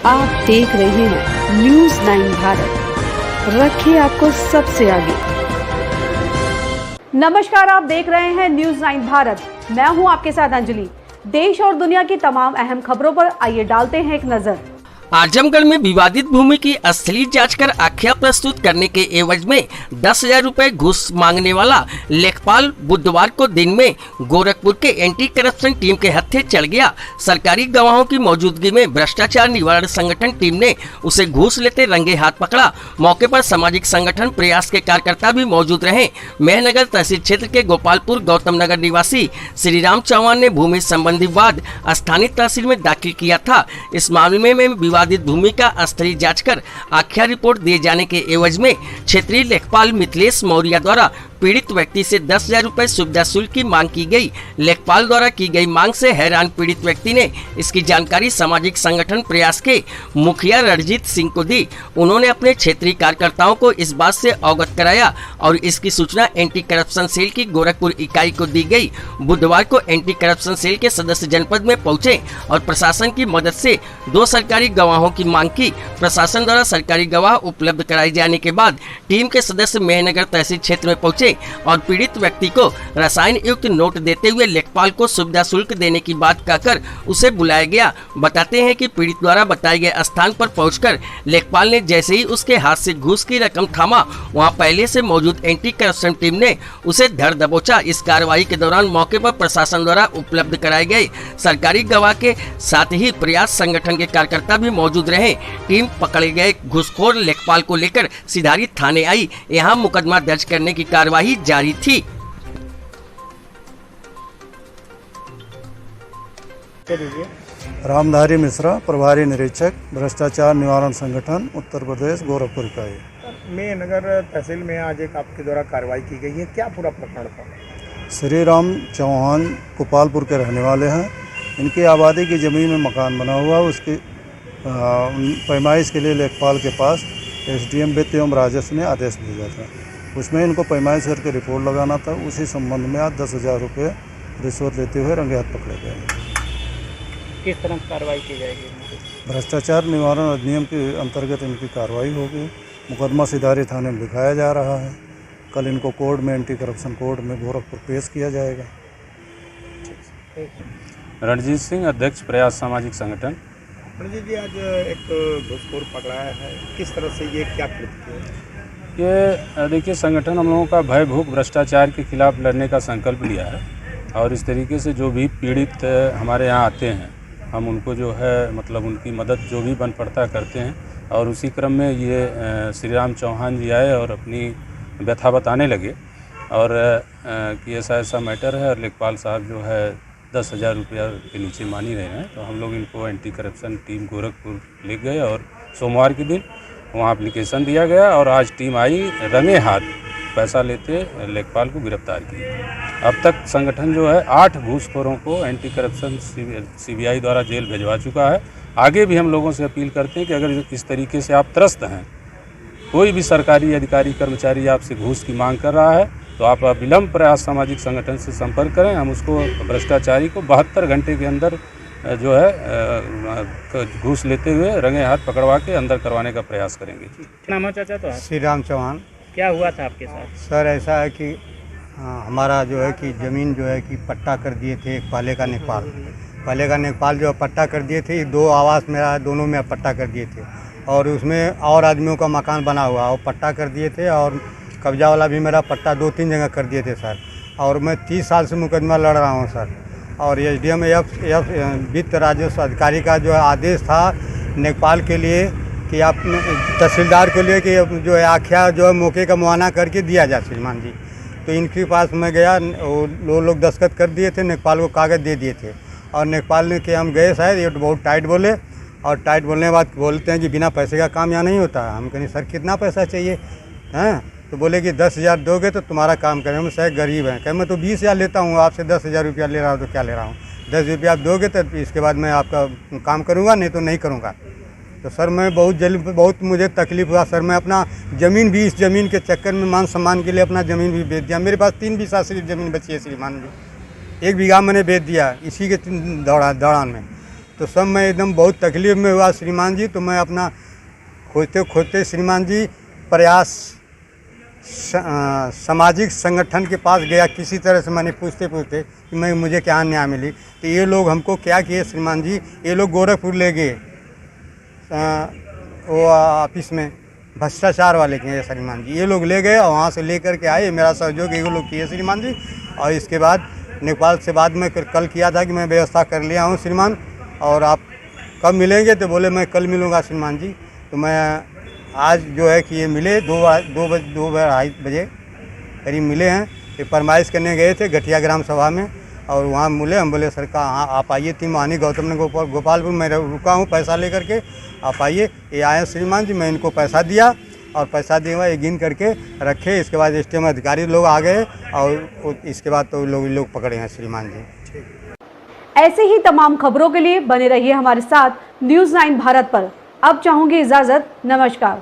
आप देख रहे हैं न्यूज़ 9 भारत, रखिए आपको सबसे आगे। नमस्कार, आप देख रहे हैं न्यूज़ 9 भारत। मैं हूं आपके साथ अंजलि। देश और दुनिया की तमाम अहम खबरों पर आइए डालते हैं एक नजर। आजमगढ़ में विवादित भूमि की असली जांच कर आख्या प्रस्तुत करने के एवज में 10,000 रुपए घूस मांगने वाला लेखपाल बुधवार को दिन में गोरखपुर के एंटी करप्शन टीम के हत्थे चढ़ गया। सरकारी गवाहों की मौजूदगी में भ्रष्टाचार निवारण संगठन टीम ने उसे घूस लेते रंगे हाथ पकड़ा। मौके पर सामाजिक संगठन प्रयास के कार्यकर्ता भी मौजूद रहे। मेहनगर तहसील क्षेत्र के गोपालपुर गौतम नगर निवासी श्रीराम चौहान ने भूमि संबंधी वाद स्थानीय तहसील में दाखिल किया था। इस मामले में विवादित भूमि का स्थलीय जांच कर आख्या रिपोर्ट दिए जाने के एवज में क्षेत्रीय लेखपाल मिथिलेश मौर्य द्वारा पीड़ित व्यक्ति से 10,000 रुपए सुविधा शुल्क की मांग की गई। लेखपाल द्वारा की गई मांग से हैरान पीड़ित व्यक्ति ने इसकी जानकारी सामाजिक संगठन प्रयास के मुखिया रणजीत सिंह को दी। उन्होंने अपने क्षेत्रीय कार्यकर्ताओं को इस बात से अवगत कराया और इसकी सूचना एंटी करप्शन सेल की गोरखपुर इकाई को दी गई। बुधवार को एंटी करप्शन सेल के सदस्य जनपद में पहुंचे और प्रशासन की मदद से 2 सरकारी गवाहों की मांग की। प्रशासन द्वारा सरकारी गवाह उपलब्ध कराए जाने के बाद टीम के सदस्य मेहनगर तहसील क्षेत्र में पहुंचे और पीड़ित व्यक्ति को रसायन युक्त नोट देते हुए लेखपाल को सुविधा शुल्क देने की बात कहकर उसे बुलाया गया। बताते हैं कि पीड़ित द्वारा बताए गए स्थान पर पहुंचकर लेखपाल ने जैसे ही उसके हाथ से घूस की रकम थामा, वहां पहले से मौजूद एंटी करप्शन टीम ने उसे धर दबोचा। इस कार्रवाई के दौरान मौके पर प्रशासन द्वारा उपलब्ध कराए गए सरकारी गवाह के साथ ही प्रयास संगठन के कार्यकर्ता भी मौजूद रहे। टीम पकड़े गए घूसखोर लेखपाल को लेकर सिधारी थाने आई। यहाँ मुकदमा दर्ज करने की कार्रवाई जारी थी। रामधारी मिश्रा, प्रभारी निरीक्षक भ्रष्टाचार निवारण संगठन उत्तर प्रदेश गोरखपुर इकाई। मेहनगर तहसील में आज एक आपके द्वारा कार्रवाई की गई है, क्या पूरा प्रकरण था? श्री राम चौहान गोपालपुर के रहने वाले हैं। इनकी आबादी की ज़मीन में मकान बना हुआ, उसकी पैमाइश के लिए लेखपाल के पास SDM वित्त एवं राजस्व ने आदेश भेजा था। उसमें इनको पैमाइश करके रिपोर्ट लगाना था। उसी संबंध में आज 10,000 रुपये रिश्वत लेते हुए रंगे हाथ पकड़े गए। किस तरह कार्रवाई की जाएगी? भ्रष्टाचार निवारण अधिनियम के अंतर्गत इनकी कार्रवाई होगी। मुकदमा सिधारी थाने में लिखाया जा रहा है। कल इनको कोर्ट में एंटी करप्शन कोर्ट में गोरखपुर पेश किया जाएगा। रणजीत सिंह, अध्यक्ष प्रयास सामाजिक संगठन। रणजीत जी, आज एक घूसखोर पकड़ा है, किस तरह से ये क्या कृत्य है? ये देखिए, संगठन हम लोगों का भय भूख भ्रष्टाचार के खिलाफ लड़ने का संकल्प लिया है और इस तरीके से जो भी पीड़ित हमारे यहाँ आते हैं हम उनको जो है मतलब उनकी मदद जो भी बन पड़ता करते हैं। और उसी क्रम में ये श्रीराम चौहान जी आए और अपनी व्यथा बताने लगे और कि ऐसा ऐसा मैटर है और लेखपाल साहब जो है 10,000 रुपया के नीचे मान ही रहे हैं। तो हम लोग इनको एंटी करप्शन टीम गोरखपुर ले गए और सोमवार के दिन वहाँ एप्लीकेशन दिया गया और आज टीम आई, रंगे हाथ पैसा लेते लेखपाल को गिरफ्तार किया। अब तक संगठन जो है 8 घूसखोरों को एंटी करप्शन CBI द्वारा जेल भिजवा चुका है। आगे भी हम लोगों से अपील करते हैं कि अगर इस तरीके से आप त्रस्त हैं, कोई भी सरकारी अधिकारी कर्मचारी आपसे घूस की मांग कर रहा है तो आप विलम्ब प्रयास सामाजिक संगठन से संपर्क करें। हम उसको भ्रष्टाचारी को 72 घंटे के अंदर जो है घूस लेते हुए रंगे हाथ पकड़वा के अंदर करवाने का प्रयास करेंगे। नाम है चाचा? तो श्री राम चौहान। क्या हुआ था आपके साथ? सर, ऐसा है कि हमारा जो है कि ज़मीन जो है कि पट्टा कर दिए थे। एक पाले का नेपाल जो पट्टा कर दिए थे। 2 आवास मेरा दोनों में पट्टा कर दिए थे और उसमें और आदमियों का मकान बना हुआ और पट्टा कर दिए थे और कब्जा वाला भी मेरा पट्टा 2-3 जगह कर दिए थे सर। और मैं 30 साल से मुकदमा लड़ रहा हूँ सर। और SDM वित्त राजस्व अधिकारी का जो आदेश था लेखपाल के लिए कि आप तहसीलदार के लिए कि जो है आख्या जो है मौके का मुआयना करके दिया जाए श्रीमान जी। तो इनके पास मैं गया, वो लोग दस्तखत कर दिए थे, लेखपाल को कागज़ दे दिए थे और लेखपाल ने कि हम गए शायद, ये बहुत टाइट बोले और टाइट बोलने के बाद बोलते हैं कि बिना पैसे का काम यहाँ नहीं होता। हम कहें सर कितना पैसा चाहिए हैं? तो बोले कि 10,000 दोगे तो तुम्हारा काम करें। हम शायद गरीब हैं। कहें मैं तो 20,000 लेता हूँ, आपसे 10,000 रुपया ले रहा हूँ तो क्या ले रहा हूँ? 10 रुपया आप दोगे तो इसके बाद मैं आपका काम करूँगा, नहीं तो नहीं करूँगा। तो सर मैं बहुत मुझे तकलीफ़ हुआ सर। मैं अपना ज़मीन भी, इस ज़मीन के चक्कर में मान सम्मान के लिए अपना ज़मीन भी बेच दिया। मेरे पास 3 बीघा सिर्फ ज़मीन बची है श्रीमान जी। 1 बीघा मैंने बेच दिया इसी के दौरान में। तो सब मैं एकदम बहुत तकलीफ में हुआ श्रीमान जी। तो मैं अपना खोजते खोजते श्रीमान जी प्रयास सामाजिक संगठन के पास गया। किसी तरह से मैंने पूछते पूछते कि मुझे क्या न्याय मिली। तो ये लोग हमको क्या किए श्रीमान जी, ये लोग गोरखपुर ले गए वो ऑफिस में भ्रष्टाचार वाले के श्रीमान जी। ये लोग ले गए और वहाँ से लेकर के आए। मेरा सहयोग ये लोग किए श्रीमान जी। और इसके बाद नेपाल से बाद में कल किया था कि मैं व्यवस्था कर लिया हूँ श्रीमान, और आप कब मिलेंगे? तो बोले मैं कल मिलूँगा श्रीमान जी। तो मैं आज जो है कि ये मिले 2-2:30 बजे करीब मिले हैं। ये फरमाइश करने गए थे गठिया ग्राम सभा में और वहाँ मिले। हम बोले सर का हाँ आप आइए, तिमानी गौतम ने गोपालपुर में रुका हूँ पैसा लेकर के, आप आइए। ये आए श्रीमान जी, मैं इनको पैसा दिया और पैसा दिया ये गिन करके रखे। इसके बाद एसटीएम अधिकारी लोग आ गए और इसके बाद तो लोग पकड़े हैं श्रीमान जी। ऐसे ही तमाम खबरों के लिए बने रहिए हमारे साथ न्यूज़ 9 भारत पर। अब चाहूंगी इजाजत, नमस्कार।